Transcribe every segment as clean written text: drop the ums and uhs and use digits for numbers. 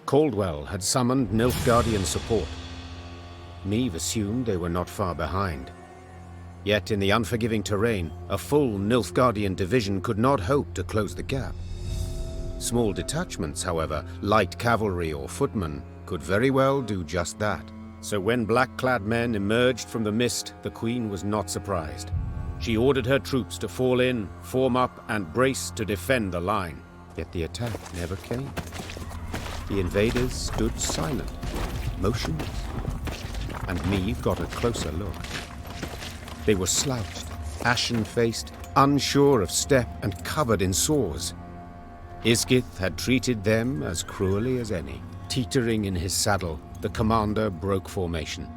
Caldwell had summoned Nilfgaardian support. Meve assumed they were not far behind. Yet in the unforgiving terrain, a full Nilfgaardian division could not hope to close the gap. Small detachments, however, light cavalry or footmen, could very well do just that. So when black-clad men emerged from the mist, the Queen was not surprised. She ordered her troops to fall in, form up, and brace to defend the line. Yet the attack never came. The invaders stood silent, motionless, and Meve got a closer look. They were slouched, ashen-faced, unsure of step, and covered in sores. Isgith had treated them as cruelly as any. Teetering in his saddle, the commander broke formation.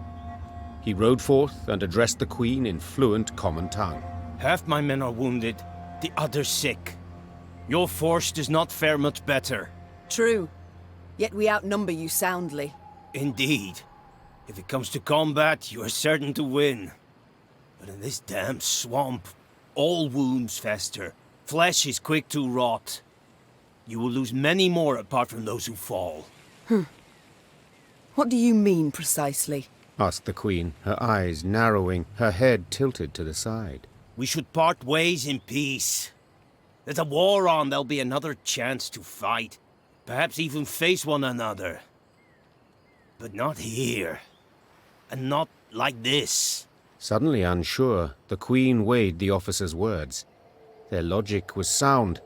He rode forth and addressed the Queen in fluent common tongue. Half my men are wounded, the others sick. Your force does not fare much better. True. Yet we outnumber you soundly. Indeed. If it comes to combat, you are certain to win. But in this damn swamp, all wounds fester. Flesh is quick to rot. You will lose many more apart from those who fall. What do you mean, precisely? Asked the Queen, her eyes narrowing, her head tilted to the side. We should part ways in peace. There's a war on, there'll be another chance to fight. Perhaps even face one another. But not here. And not like this. Suddenly unsure, the Queen weighed the officer's words. Their logic was sound,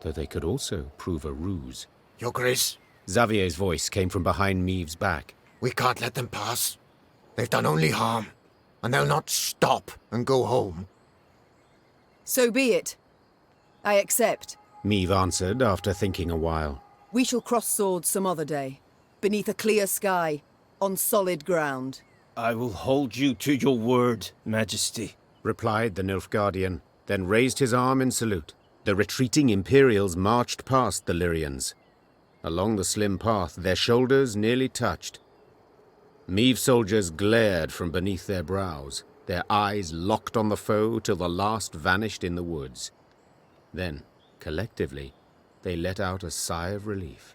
though they could also prove a ruse. Your Grace, Xavier's voice came from behind Meve's back. we can't let them pass. They've done only harm, and they'll not stop and go home. So be it. I accept. Meve answered after thinking a while. We shall cross swords some other day, beneath a clear sky, on solid ground. I will hold you to your word, Majesty. Replied the Nilfgaardian, then raised his arm in salute. The retreating Imperials marched past the Lyrians. Along the slim path, their shoulders nearly touched. Meve soldiers glared from beneath their brows, their eyes locked on the foe till the last vanished in the woods. Then, collectively, they let out a sigh of relief.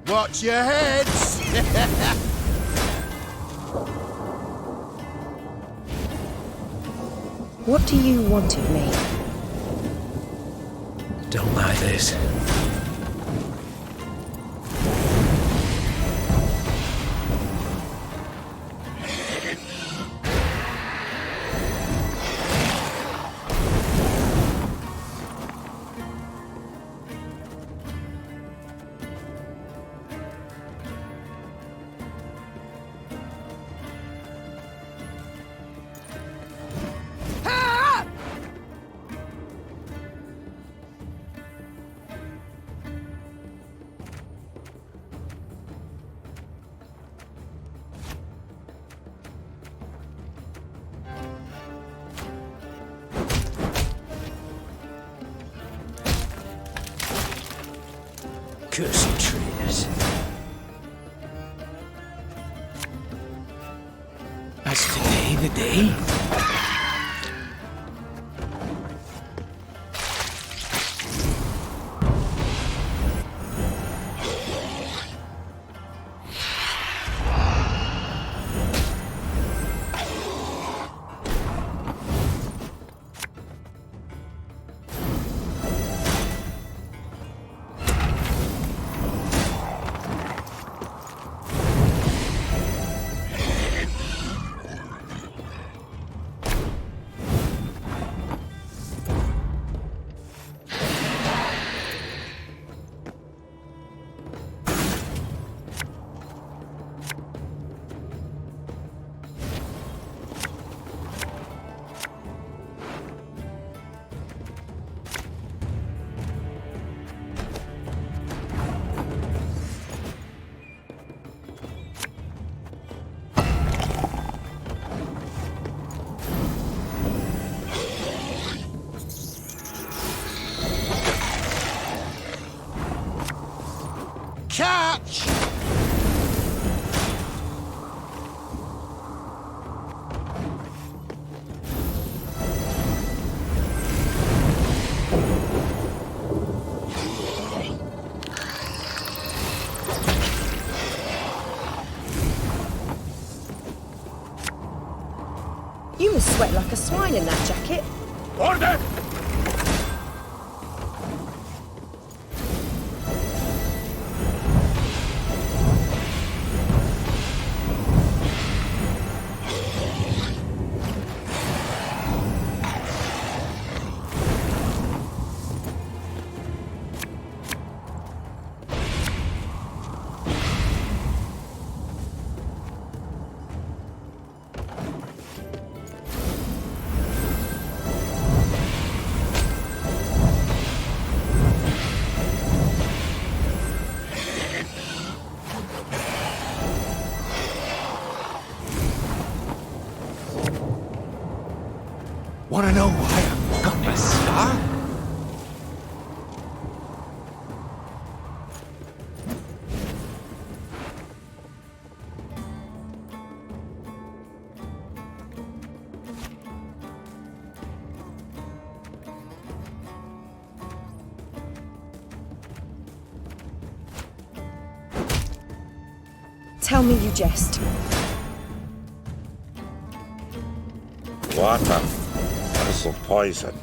Watch your heads! What do you want of me? Don't like this. Cursed traitors. As today the day? You must sweat like a swine in that jacket. Order! Wanna know why I got my scar? Tell me you jest. Water. This'll poison.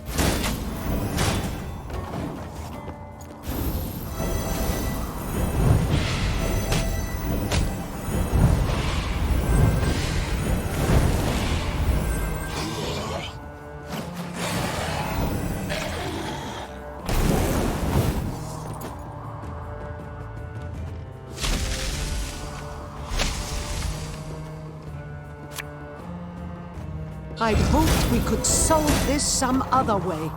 I'd hoped we could solve this some other way.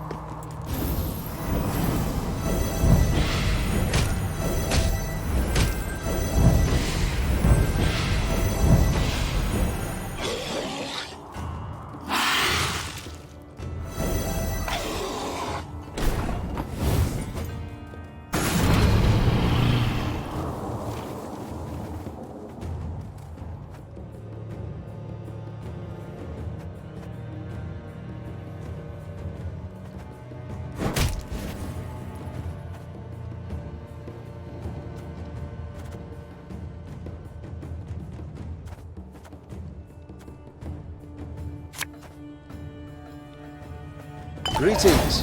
Greetings.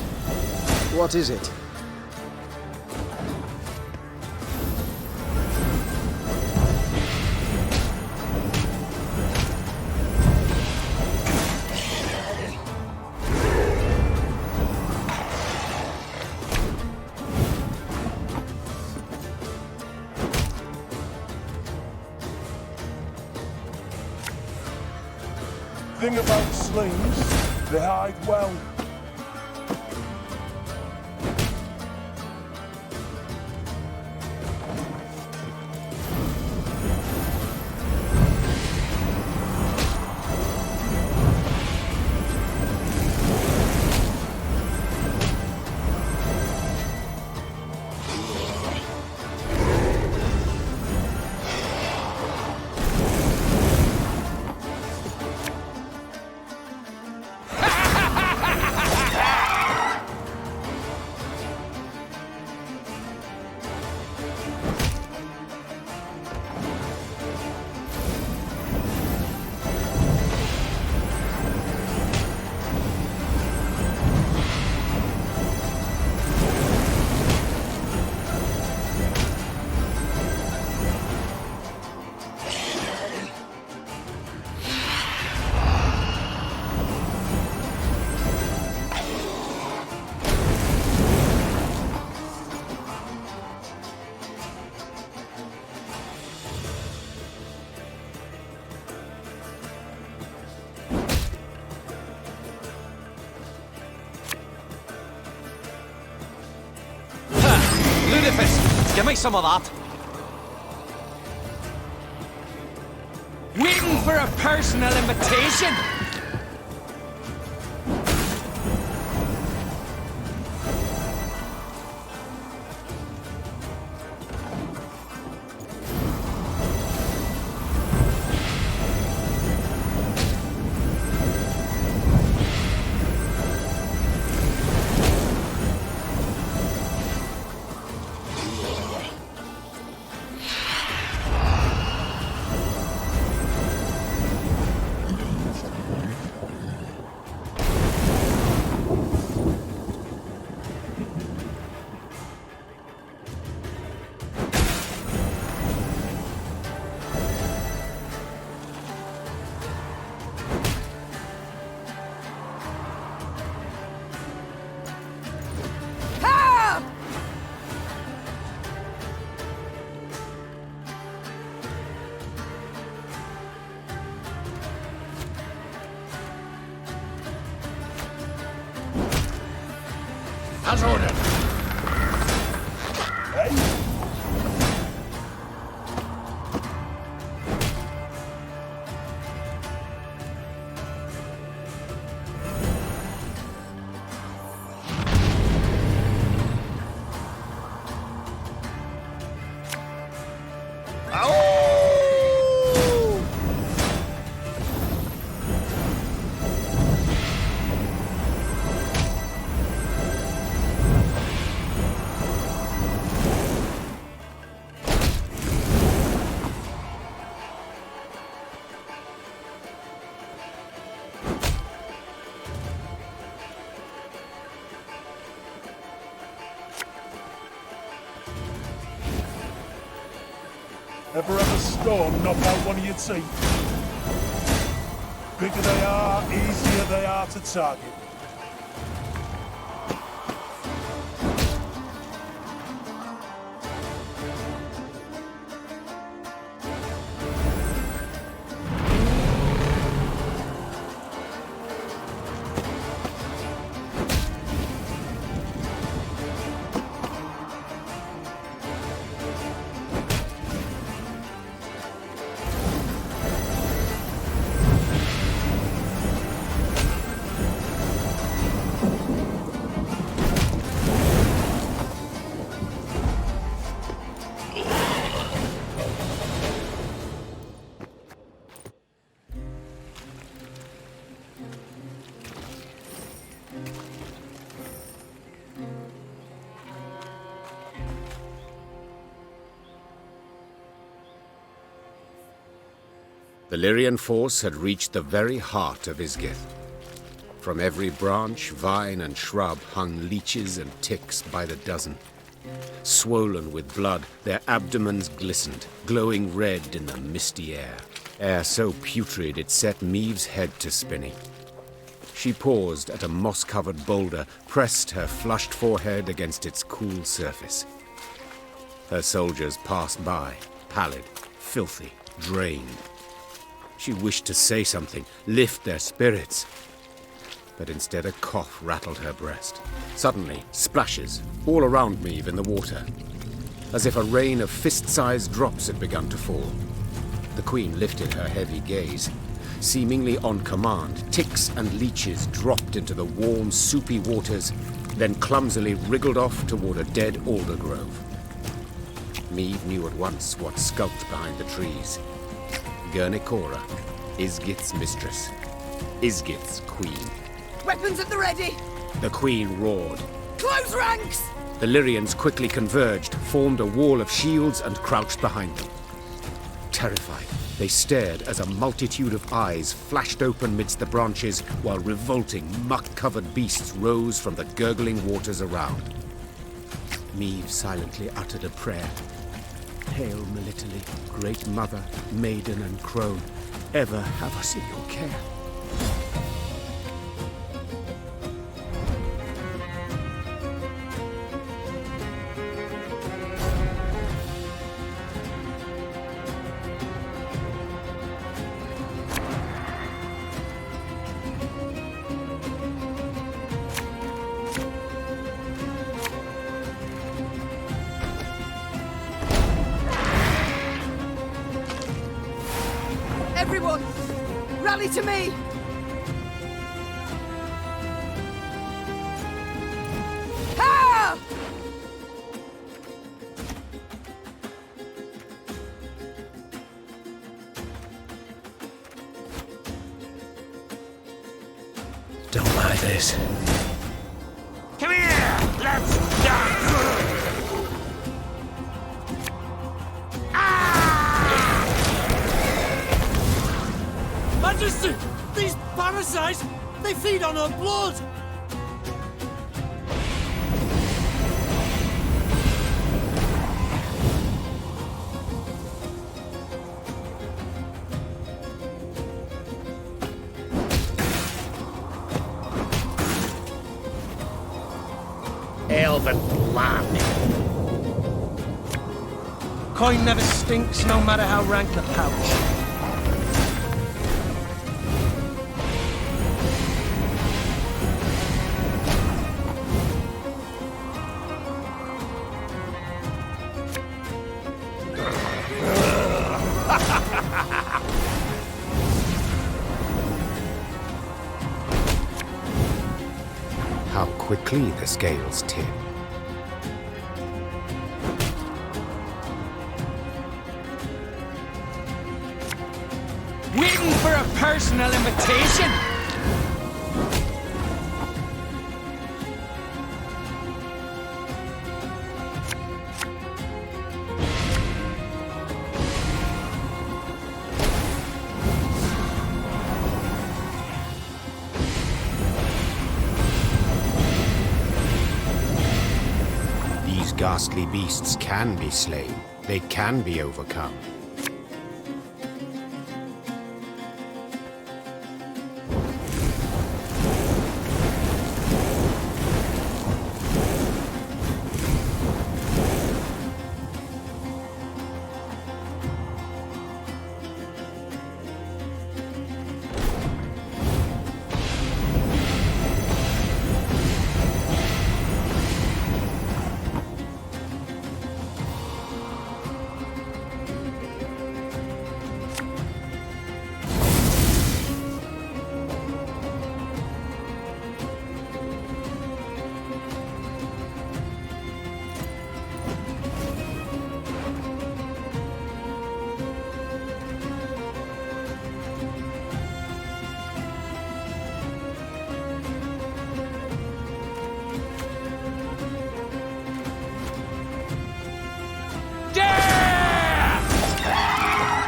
What is it? Thing about slings, they hide well. Give me some of that. Waiting for a personal invitation? As ordered. Hey? Ever have a storm knock out one of your teeth? Bigger they are, easier they are to target. The Lyrian force had reached the very heart of Isgith. From every branch, vine, and shrub hung leeches and ticks by the dozen. Swollen with blood, their abdomens glistened, glowing red in the misty air. Air so putrid it set Maeve's head to spinning. She paused at a moss-covered boulder, pressed her flushed forehead against its cool surface. Her soldiers passed by, pallid, filthy, drained. She wished to say something, lift their spirits. But instead a cough rattled her breast. Suddenly, splashes, all around Maeve in the water. As if a rain of fist-sized drops had begun to fall. The Queen lifted her heavy gaze. Seemingly on command, ticks and leeches dropped into the warm, soupy waters, then clumsily wriggled off toward a dead alder grove. Maeve knew at once what skulked behind the trees. Gurnikora, Isgith's mistress, Isgith's queen. Weapons at the ready! The Queen roared. Close ranks! The Lyrians quickly converged, formed a wall of shields, and crouched behind them. Terrified, they stared as a multitude of eyes flashed open midst the branches while revolting, muck-covered beasts rose from the gurgling waters around. Maeve silently uttered a prayer. Hail, Melitele, great mother, maiden and crone, ever have us in your care. Everyone, rally to me! Ha! Don't like this. Come here! Let's dance! Majesty! These parasites! They feed on our blood! Elven blood. Coin never stinks, no matter how rank the pouch. quickly the scales tip. Waiting for a personal invitation? These ghastly beasts can be slain. They can be overcome.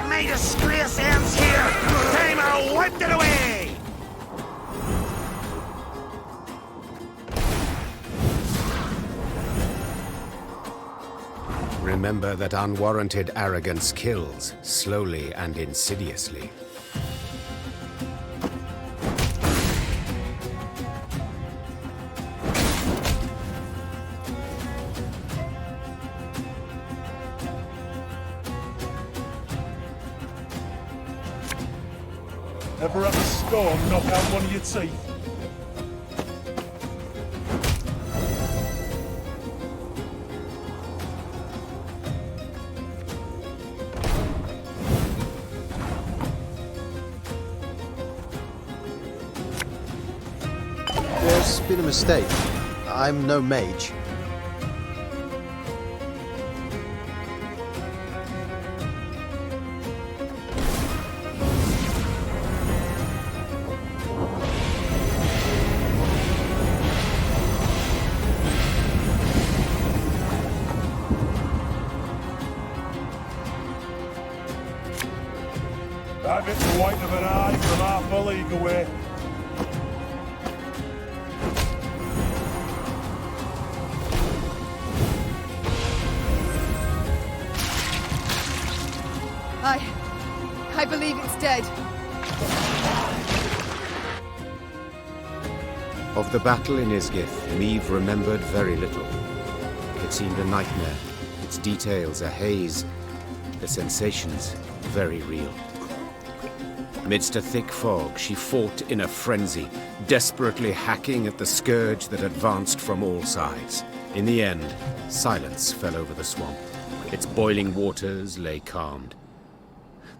May the disgrace ends here! Timer wiped it away! Remember that unwarranted arrogance kills, slowly and insidiously. Ever have a storm knock out one of your teeth? There's been a mistake. I'm no mage. I've hit the white of an eye from half a league away. I believe it's dead. Of the battle in Isgith, Meve remembered very little. It seemed a nightmare, its details a haze, the sensations very real. Amidst a thick fog, she fought in a frenzy, desperately hacking at the scourge that advanced from all sides. In the end, silence fell over the swamp. Its boiling waters lay calmed.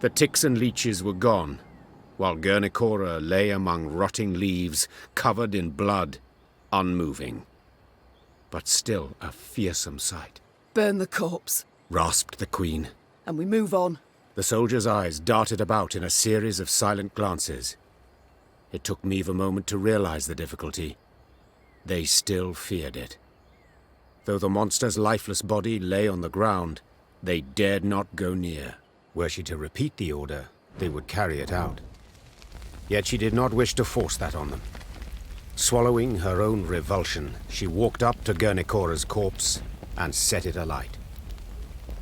The ticks and leeches were gone, while Guernicora lay among rotting leaves, covered in blood, unmoving. But still a fearsome sight. Burn the corpse. Rasped the queen. And we move on. The soldier's eyes darted about in a series of silent glances. It took Meve a moment to realize the difficulty. They still feared it. Though the monster's lifeless body lay on the ground, they dared not go near. Were she to repeat the order, they would carry it out. Yet she did not wish to force that on them. Swallowing her own revulsion, she walked up to Guernicora's corpse and set it alight.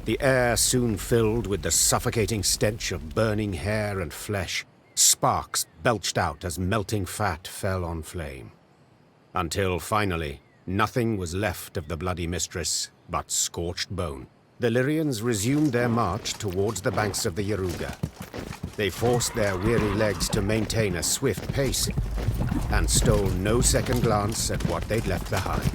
The air soon filled with the suffocating stench of burning hair and flesh. Sparks belched out as melting fat fell on flame. Until finally, nothing was left of the bloody mistress but scorched bone. The Lyrians resumed their march towards the banks of the Yaruga. They forced their weary legs to maintain a swift pace and stole no second glance at what they'd left behind.